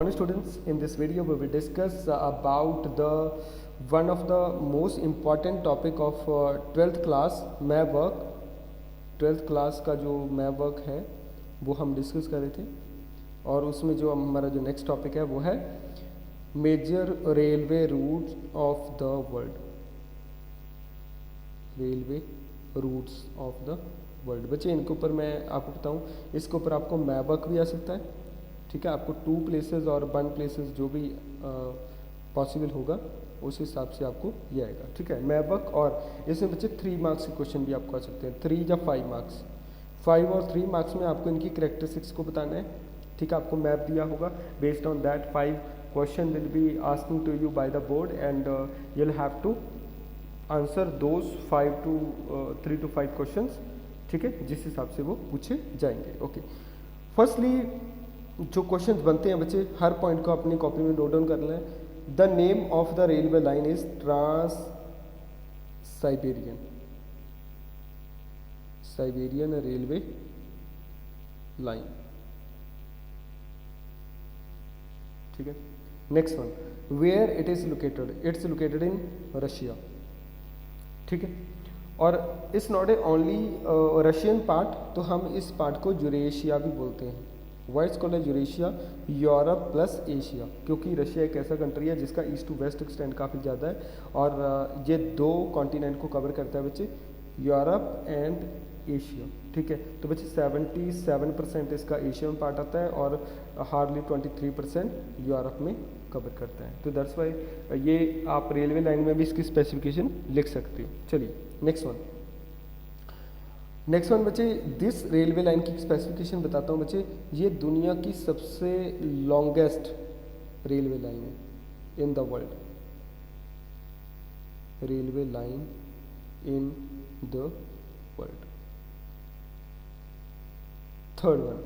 Morning students, in this video we will discuss about the one of the most important topic of 12th class math work. 12th class का जो math work है वो हम discuss कर रहे थे और उसमें जो हमारा जो नेक्स्ट टॉपिक है वो है major railway routes of the world. Railway routes of the world. बच्चे इनके ऊपर मैं आपको बताऊं, इसके ऊपर आपको मैथ वर्क भी आ सकता है, ठीक है। आपको 2 प्लेसेस और 1 प्लेसेस जो भी पॉसिबल होगा उस हिसाब से आपको ये आएगा, ठीक है। मैथ वर्क और इसमें बच्चे 3 मार्क्स के क्वेश्चन भी आपको आ सकते हैं, 3 या 5 मार्क्स। 5 और 3 मार्क्स में आपको इनकी कैरेक्टरिस्टिक्स को बताना है, ठीक है। आपको मैप दिया होगा, based on that 5 question will be asking to you by the board and you will have to answer those 3 to 5 questions, ठीक है, जिस हिसाब से वो पूछे जाएंगे। ओके, फर्स्टली जो क्वेश्चंस बनते हैं बच्चे, हर पॉइंट को अपनी कॉपी में नोट डाउन कर लें। The name of the railway line is trans Siberian railway line, ठीक है। Next one, where it is located, it's located in Russia, ठीक है। और it's not a only Russian part, तो हम इस पार्ट को यूरेशिया भी बोलते हैं। वाइट्स कॉल्ड है यूरेशिया, यूरोप प्लस एशिया, क्योंकि रशिया एक ऐसा कंट्री है जिसका ईस्ट टू वेस्ट एक्सटेंड काफ़ी ज़्यादा है और ये 2 कॉन्टिनेंट को कवर करता है बच्चे, यूरोप एंड एशिया, ठीक है। तो बच्चे 77% इसका एशिया में पार्ट आता है और हार्डली 23% यूरोप में कवर करता है। तो दैट्स वाई ये आप रेलवे लाइन में भी इसकी स्पेसिफिकेशन लिख सकते हो। चलिए नेक्स्ट वन बच्चे, दिस रेलवे लाइन की स्पेसिफिकेशन बताता हूँ बच्चे। ये दुनिया की सबसे लॉन्गेस्ट रेलवे लाइन है in the world, railway line in the world. Third one,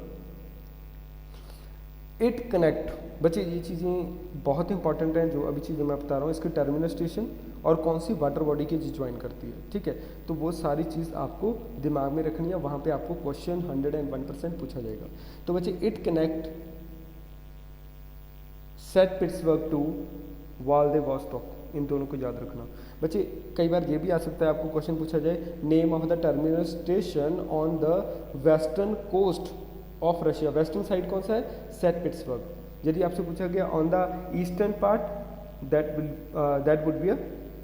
it connect, बच्चे ये चीज़ें बहुत इंपॉर्टेंट हैं जो अभी चीज़ें मैं बता रहा हूँ। इसके टर्मिनल स्टेशन और कौन सी वाटर बॉडी की ज्वाइन करती है, ठीक है। तो वो सारी चीज़ आपको दिमाग में रखनी है, वहाँ पे आपको क्वेश्चन 101% पूछा जाएगा। तो बच्चे it connect Saint Petersburg to Vladivostok, इन दोनों को याद रखना। बच्चे कई बार ये भी आ सकता है, आपको क्वेश्चन पूछा जाए name of the terminal station on the western coast of Russia. Western side कौन सा है? Saint Petersburg. यदि आपसे पूछा गया on the eastern part, that would be a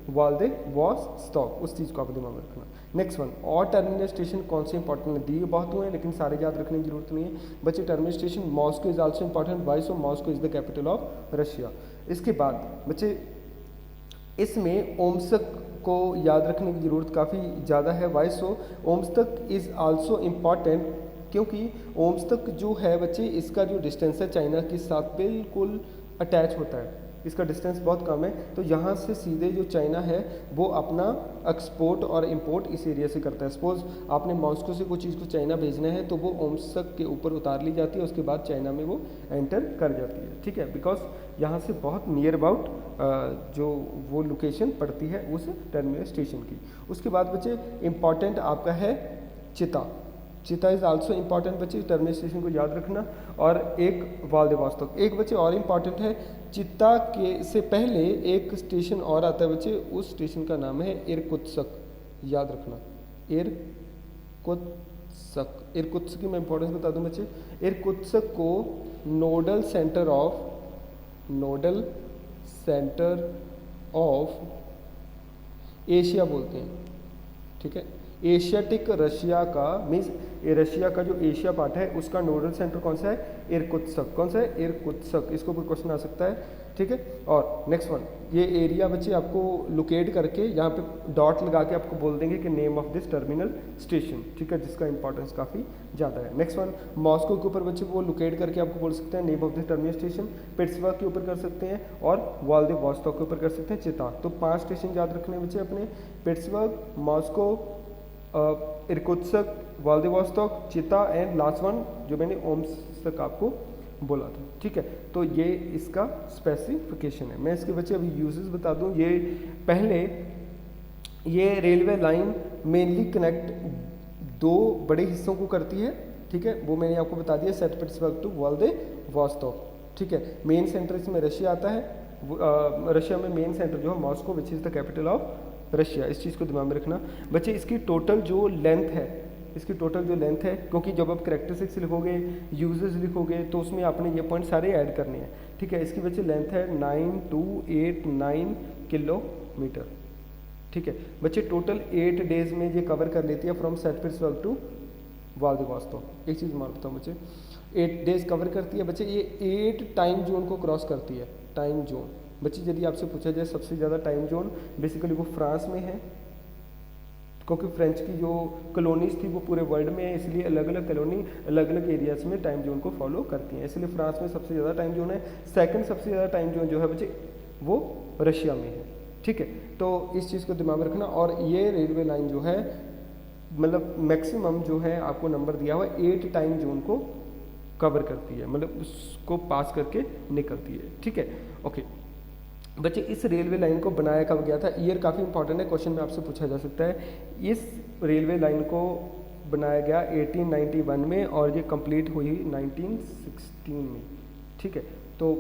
Vladivostok, उस चीज़ को आप दिमाग में रखना। नेक्स्ट वन, और टर्मिनल स्टेशन कौन से इंपॉर्टेंट है? दिए बहुत हुए हैं लेकिन सारे याद रखने की जरूरत नहीं है बच्चे। Terminal station Moscow is also important, why so? Moscow is the capital of Russia. इसके बाद बच्चे इसमें ओम्स्क को याद रखने की ज़रूरत काफ़ी ज़्यादा है, why so? Omsk is also important क्योंकि ओम्स्क जो है बच्चे, इसका जो डिस्टेंस है चाइना के साथ बिल्कुल अटैच होता है, इसका डिस्टेंस बहुत कम है। तो यहाँ से सीधे जो चाइना है वो अपना एक्सपोर्ट और इंपोर्ट इस एरिया से करता है। सपोज आपने मॉस्को से कोई चीज़ को चाइना भेजना है तो वो ओम्स्क के ऊपर उतार ली जाती है, उसके बाद चाइना में वो एंटर कर जाती है, ठीक है। बिकॉज यहाँ से बहुत नियर अबाउट जो वो लोकेशन पड़ती है उस टर्मिनल स्टेशन की। उसके बाद बच्चे इम्पॉर्टेंट आपका है चिता। चिता इज़ आल्सो इम्पॉर्टेंट बच्चे, टर्मिनल स्टेशन को याद रखना। और एक व्लादिवोस्तोक, एक बच्चे और इम्पॉर्टेंट है। चिता के से पहले एक स्टेशन और आता है बच्चे, उस स्टेशन का नाम है इरकुत्स्क, याद रखना, इरकुत्स्क। इरकुत्स्क की मैं इंपॉर्टेंस बता दूं बच्चे। इरकुत्स्क को नोडल सेंटर ऑफ एशिया बोलते हैं, ठीक है। एशियाटिक रशिया का मीन्स रशिया का जो एशिया पार्ट है उसका नोडल सेंटर कौन सा है? इरकुत्स्क। कौन सा है? इरकुत्स्क। इसको कोई क्वेश्चन आ सकता है, ठीक है। और नेक्स्ट वन, ये एरिया बच्चे आपको लोकेट करके यहाँ पे डॉट लगा के आपको बोल देंगे कि name of this terminal station, ठीक है, जिसका इंपॉर्टेंस काफ़ी ज़्यादा है। नेक्स्ट वन, मॉस्को के ऊपर बच्चे वो लोकेट करके आपको बोल सकते हैं name of this terminal station. Pittsburgh के ऊपर कर सकते हैं और व्लादिवोस्तोक के ऊपर कर सकते हैं चिता। तो 5 स्टेशन याद रखने हैं बच्चे अपने, पिट्सबर्ग, मॉस्को, इरकुत्स्क, व्लादिवोस्तोक, चिता एंड लास्ट वन जो मैंने ओम्स्क आपको बोला था, ठीक है। तो ये इसका स्पेसिफिकेशन है। मैं इसके बच्चे अभी यूजेस बता दूं। ये पहले ये रेलवे लाइन मेनली कनेक्ट 2 बड़े हिस्सों को करती है, ठीक है, वो मैंने आपको बता दिया, सेंट पीटर्सबर्ग टू व्लादिवोस्तोक, ठीक है। मेन सेंटर इसमें रशिया आता है, रशिया में मेन सेंटर जो है Moscow which is the capital of Russia. इस चीज़ को दिमाग में रखना बच्चे। इसकी टोटल जो लेंथ है, इसकी टोटल जो लेंथ है, क्योंकि जब आप कैरेक्टरिस्टिक्स लिखोगे, यूजेस लिखोगे, तो उसमें आपने ये पॉइंट सारे ऐड करने हैं, ठीक है। इसकी बच्चे लेंथ है 9289 किलोमीटर, ठीक है बच्चे। टोटल 8 डेज में ये कवर कर लेती है from Saint Petersburg to Vladivostok. एक चीज़ मान बताऊँ बच्चे, 8 डेज कवर करती है बच्चे। ये 8 टाइम जोन को क्रॉस करती है। टाइम जोन बच्चे, यदि आपसे पूछा जाए सबसे ज़्यादा टाइम जोन बेसिकली वो फ्रांस में है, क्योंकि फ्रेंच की जो कॉलोनीज थी वो पूरे वर्ल्ड में है, इसलिए अलग अलग कॉलोनी अलग अलग एरियाज में टाइम जोन को फॉलो करती हैं, इसलिए फ्रांस में सबसे ज़्यादा टाइम जोन है। सेकंड सबसे ज़्यादा टाइम जोन जो है बच्चे वो रशिया में है, ठीक है। तो इस चीज़ को दिमाग में रखना। और ये रेलवे लाइन जो है मतलब मैक्सिमम जो है आपको नंबर दिया हुआ 8 टाइम जोन को कवर करती है, मतलब उसको पास करके निकलती है, ठीक है। ओके बच्चे, इस रेलवे लाइन को बनाया कब गया था? ईयर काफ़ी इंपॉर्टेंट है, क्वेश्चन में आपसे पूछा जा सकता है। इस रेलवे लाइन को बनाया गया 1891 में और ये कंप्लीट हुई 1916 में, ठीक है। तो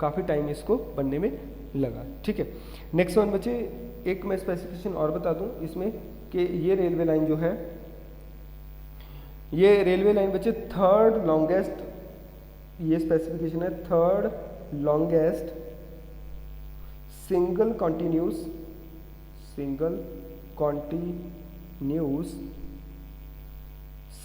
काफ़ी टाइम इसको बनने में लगा, ठीक है। नेक्स्ट वन बच्चे, एक मैं स्पेसिफिकेशन और बता दूं इसमें कि ये रेलवे लाइन जो है, ये रेलवे लाइन बच्चे थर्ड लॉन्गेस्ट, ये स्पेसिफिकेशन है third longest single continuous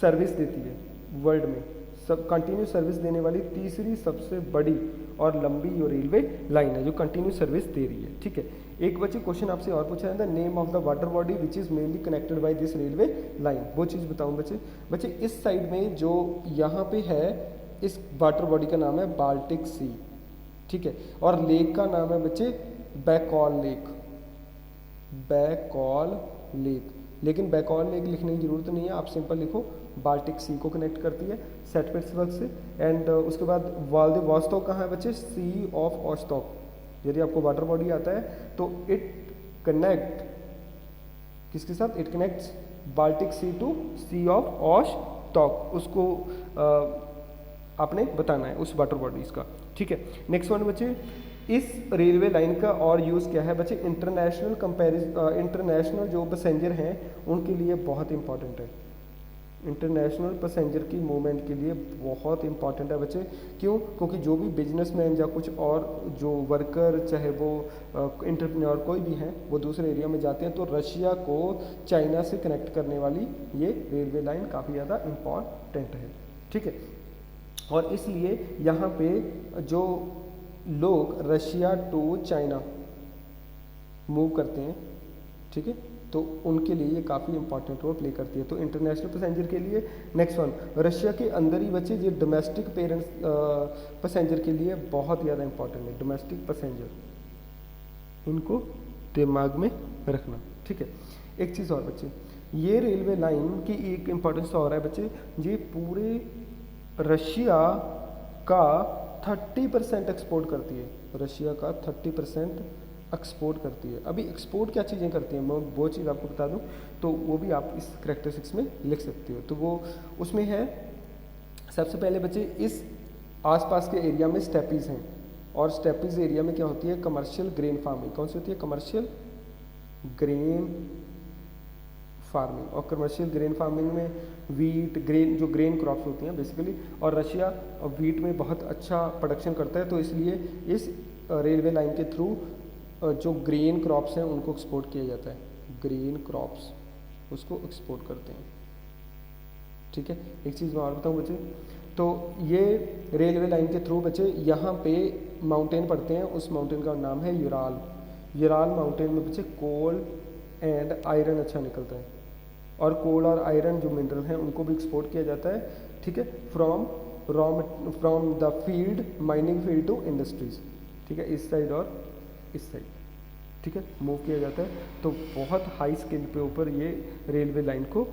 service देती है वर्ल्ड में। सब कंटिन्यूस सर्विस देने वाली तीसरी सबसे बड़ी और लंबी जो रेलवे लाइन है जो कंटिन्यूस सर्विस दे रही है, ठीक है। एक बच्चे क्वेश्चन आपसे और पूछा है, the name of the water body which is mainly connected by this railway line, वो चीज़ बताऊं बच्चे। बच्चे इस साइड में जो यहाँ पे है, इस वाटर बॉडी का नाम है बाल्टिक सी, ठीक है। और लेक का नाम है बच्चे बैकॉल लेक, बैकॉल लेक। लेकिन बैकॉल लेक लिखने की जरूरत नहीं है, आप सिंपल लिखो बाल्टिक सी को कनेक्ट करती है सेंट पीटर्सबर्ग से। एंड उसके बाद व्लादिवोस्तोक कहाँ है बच्चे? सी ऑफ ऑस्टॉक। यदि आपको वाटर बॉडी आता है तो इट कनेक्ट किसके साथ? It connects Baltic Sea to Sea of Okhotsk, उसको आपने बताना है उस वाटर बॉडीज का, ठीक है। नेक्स्ट वन बच्चे, इस रेलवे लाइन का और यूज़ क्या है बच्चे? इंटरनेशनल जो पैसेंजर हैं उनके लिए बहुत इंपॉर्टेंट है। इंटरनेशनल पैसेंजर की मूवमेंट के लिए बहुत इंपॉर्टेंट है बच्चे। क्यों? क्योंकि जो भी बिजनेसमैन या कुछ और जो वर्कर, चाहे वो एंटरप्रेन्योर कोई भी हैं, वो दूसरे एरिया में जाते हैं, तो रशिया को चाइना से कनेक्ट करने वाली ये रेलवे लाइन काफ़ी ज़्यादा इम्पॉर्टेंट है, ठीक है। और इसलिए यहाँ पे जो लोग रशिया टू चाइना मूव करते हैं, ठीक है, तो उनके लिए ये काफ़ी इंपॉर्टेंट रोल प्ले करती है। तो इंटरनेशनल पैसेंजर के लिए। नेक्स्ट वन, रशिया के अंदर ही बच्चे ये डोमेस्टिक पेरेंट्स पैसेंजर के लिए बहुत ज़्यादा इंपॉर्टेंट है। डोमेस्टिक पैसेंजर, इनको दिमाग में रखना, ठीक है। एक चीज़ और बच्चे, ये रेलवे लाइन की एक इम्पॉर्टेंस और है बच्चे, ये पूरे रशिया का 30% एक्सपोर्ट करती है। रशिया का 30% एक्सपोर्ट करती है। अभी एक्सपोर्ट क्या चीज़ें करती हैं मैं वो चीज़ आपको बता दूं, तो वो भी आप इस करैक्टरिस्टिक्स में लिख सकते हो। तो वो उसमें है, सबसे पहले बच्चे इस आसपास के एरिया में स्टेपीज़ हैं, और स्टेपीज़ एरिया में क्या होती है? Commercial grain farming. कौन सी होती है? Commercial grain farming. और कमर्शियल ग्रेन फार्मिंग में वीट, ग्रेन, जो ग्रेन क्रॉप्स होती हैं बेसिकली, और रशिया वीट में बहुत अच्छा प्रोडक्शन करता है, तो इसलिए इस रेलवे लाइन के थ्रू जो ग्रेन क्रॉप्स हैं उनको एक्सपोर्ट किया जाता है। ग्रेन क्रॉप्स उसको एक्सपोर्ट करते हैं, ठीक है। एक चीज़ मैं और बताऊँ बच्चे, तो ये रेलवे लाइन के थ्रू बच्चे यहाँ पे माउंटेन पड़ते हैं, उस माउंटेन का नाम है यूराल। यूराल माउंटेन में बच्चे कोल एंड आयरन अच्छा निकलता है, और कोल और आयरन जो मिनरल हैं उनको भी एक्सपोर्ट किया जाता है, ठीक है, from the field, mining field to industries, ठीक है, इस साइड और इस साइड, ठीक है, मूव किया जाता है। तो बहुत हाई स्केल पे ऊपर ये रेलवे लाइन को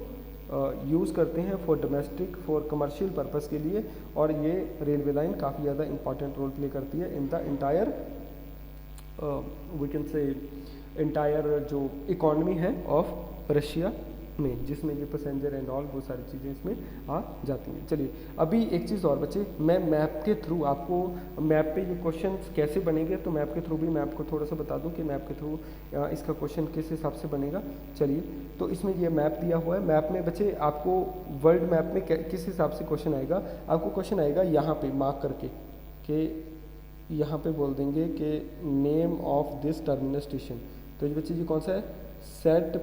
यूज़ करते हैं for domestic, for commercial purpose के लिए, और ये रेलवे लाइन काफ़ी ज़्यादा इंपॉर्टेंट रोल प्ले करती है in the entire we can say entire जो इकॉनमी है ऑफ रशिया में, जिसमें ये पैसेंजर एंड ऑल वो सारी चीज़ें इसमें आ जाती हैं। चलिए अभी एक चीज़ और बच्चे, मैं मैप के थ्रू आपको मैप पे ये क्वेश्चन कैसे बनेंगे, तो मैप के थ्रू भी मैं आपको थोड़ा सा बता दूं कि मैप के थ्रू इसका क्वेश्चन किस हिसाब से बनेगा। चलिए तो इसमें ये मैप दिया हुआ है, मैप में बच्चे आपको वर्ल्ड मैप में किस हिसाब से क्वेश्चन आएगा, आपको क्वेश्चन आएगा यहाँ पे मार्क करके कि यहाँ पे बोल देंगे कि name of this terminal station. तो ये बच्चे ये कौन सा है, सेंट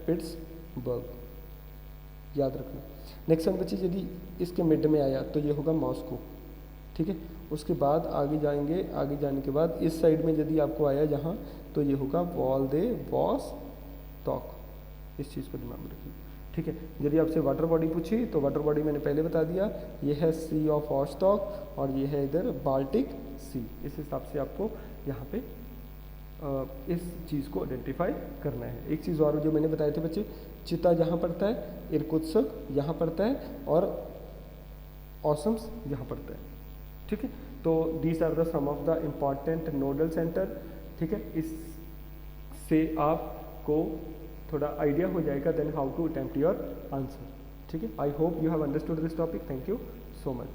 पीटर्सबर्ग, याद रखना। नेक्स्ट वन बच्चे यदि इसके मिड में आया तो ये होगा मॉस्को, ठीक है। उसके बाद आगे जाएंगे, आगे जाने के बाद इस साइड में यदि आपको आया यहाँ तो ये होगा व्लादिवोस्तोक, इस चीज़ को दिमाग में रखिए, ठीक है। यदि आपसे वाटर बॉडी पूछी तो वाटर बॉडी मैंने पहले बता दिया, ये है सी ऑफ ऑस्टॉक और ये है इधर बाल्टिक सी। इस हिसाब से आपको यहाँ पे इस चीज़ को आइडेंटिफाई करना है। एक चीज़ और जो मैंने बताए थे बच्चे, चिता यहाँ पड़ता है, इरकुत्स्क यहाँ पड़ता है और ऑसम्स यहाँ पड़ता है, ठीक है। तो these are the some of the important nodal center, ठीक है। इससे आपको थोड़ा आइडिया हो जाएगा then how to attempt your answer, ठीक है। I hope you have understood this topic, thank you so much.